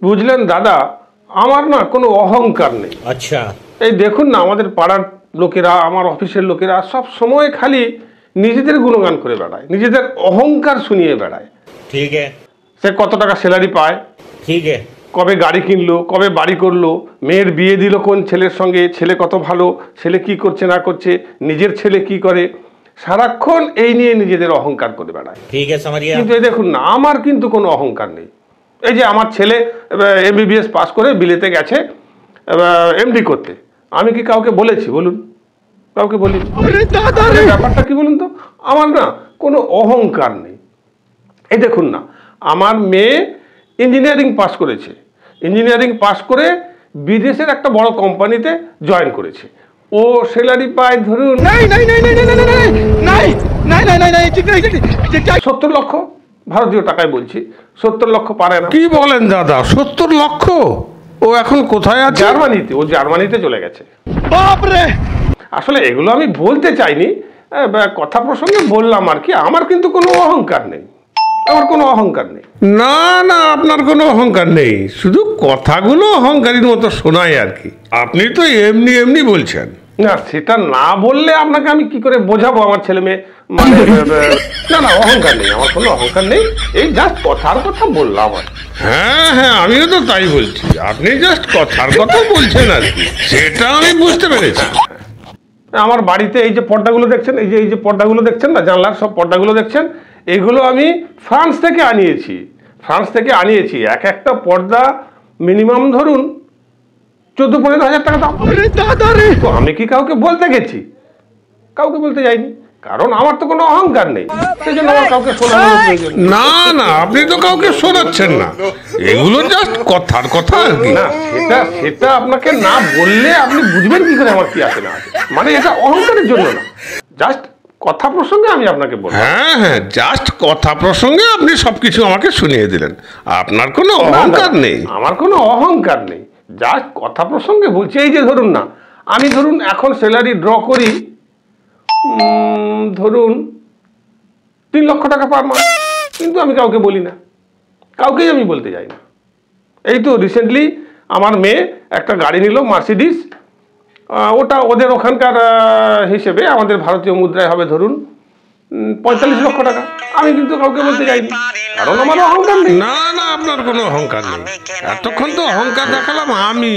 বুঝলেন দাদা, আমার না কোনো অহংকার নেই। আচ্ছা, এই দেখুন না, আমাদের পাড়ার লোকেরা, আমার অফিসের লোকেরা সব সময় খালি নিজেদের গুণগান করে বেড়ায়, নিজেদের অহংকার শুনিয়ে বেড়ায়। ঠিক है, সে কত টাকা স্যালারি পায়, ठीक है, কবে গাড়ি কিনলো, কবে বাড়ি করলো, মেয়ের বিয়ে দিল কোন ছেলের সঙ্গে, ছেলে কত ভালো, ছেলে কি করছে না করছে, নিজের ছেলে কি করে, সারাক্ষণ এই নিয়ে নিজেদের অহংকার করে বেড়ায়। ठीक है, समझ गया। কিন্তু এই দেখুন না, আমার কিন্তু কোনো অহংকার নেই। এই যে আমার ছেলে MBBS পাস করে বিলেতে গেছে MD করতে, আমি কি কাউকে বলেছি বলুন? কাউকে বলি? ব্যাপারটা কি বলুন তো, আমার না কোনো অহংকার নেই। এই দেখুন না, আমার মেয়ে ইঞ্জিনিয়ারিং পাস করেছে, ইঞ্জিনিয়ারিং পাস করে বিদেশের একটা বড় কোম্পানিতে জয়েন করেছে। ও স্যালারি পায় ধরুন 70 লক্ষ, ভারতীয় টাকায় বলছি, 70 লক্ষ পারে না। কি বলেন দাদা, 70 লক্ষ? ও এখন কোথায় আছে? জার্মানিতে, ও জার্মানিতে চলে গেছে। আসলে এগুলো আমি বলতে চাইনি, কথা প্রসঙ্গে বললাম আর কি। আমার কিন্তু কোনো অহংকার নেই, আমার কোনো অহংকার নেই। না না, আপনার কোনো অহংকার নেই, শুধু কথাগুলো অহংকারীর মতো শোনায় আর কি। আপনি তো এমনি এমনি বলছেন। না, সেটা না বললে আপনাকে আমি কি করে বোঝাবো আমার ছেলে মেয়ে, মানে না না, অহংকার নেই, আমার কোনো অহংকার নেই। এই জাস্ট কথার কথা বললাম আর। হ্যাঁ হ্যাঁ, আমিও তো তাই বলছি, আপনি জাস্ট কথার কথা বলছেন আর কি, সেটা আমি বুঝতে পেরেছি। আমার বাড়িতে এই যে পর্দাগুলো দেখছেন, এই যে পর্দাগুলো দেখছেন না, জানলার সব পর্দাগুলো দেখছেন, এগুলো আমি ফ্রান্স থেকে আনিয়েছি। ফ্রান্স থেকে আনিয়েছি। এক একটা পর্দা মিনিমাম ধরুন 14-15 হাজার টাকা দাম। তো আমি কি কাউকে বলতে গেছি? কাউকে বলতে যাইনি, কারণ আমার তো কোনো অহংকার নেই, সেই জন্য আমার কাউকে শোনানোর প্রয়োজন নেই। না না, আপনি তো কাউকে শোনাচ্ছেন না, এগুলো জাস্ট কথার কথা আর কি। না, সেটা আপনাকে না বললে আপনি বুঝবেন কি করে আমার কি আছে না আছে। মানে এটা অহংকারের জন্য না, জাস্ট কথা প্রসঙ্গে আমি আপনাকে বলবো। হ্যাঁ হ্যাঁ, জাস্ট কথা প্রসঙ্গে আপনি সবকিছু আমাকে শুনিয়ে দিলেন, আপনার কোনো অহংকার নেই। আমার কোনো অহংকার নেই, জাস্ট কথা প্রসঙ্গে বলছি। এই যে ধরুন না, আমি ধরুন এখন স্যালারি ড্র করি ধরুন 3 লক্ষ টাকা পার মাস, কিন্তু আমি কাউকে বলি না, কাউকেই আমি বলতে যাই না। এই তো রিসেন্টলি আমার মেয়ে একটা গাড়ি নিল, মার্সিডিস। ওটা ওদের ওখানকার হিসেবে আমাদের ভারতীয় মুদ্রায় হবে ধরুন 45 লক্ষ টাকা। আমি কিন্তু কাউকে বলতে যাইনি, কারণ আমার অহংকার নেই। না না, আপনার কোনো অহংকার নেই, এতক্ষণ তো অহংকার দেখালাম আমি।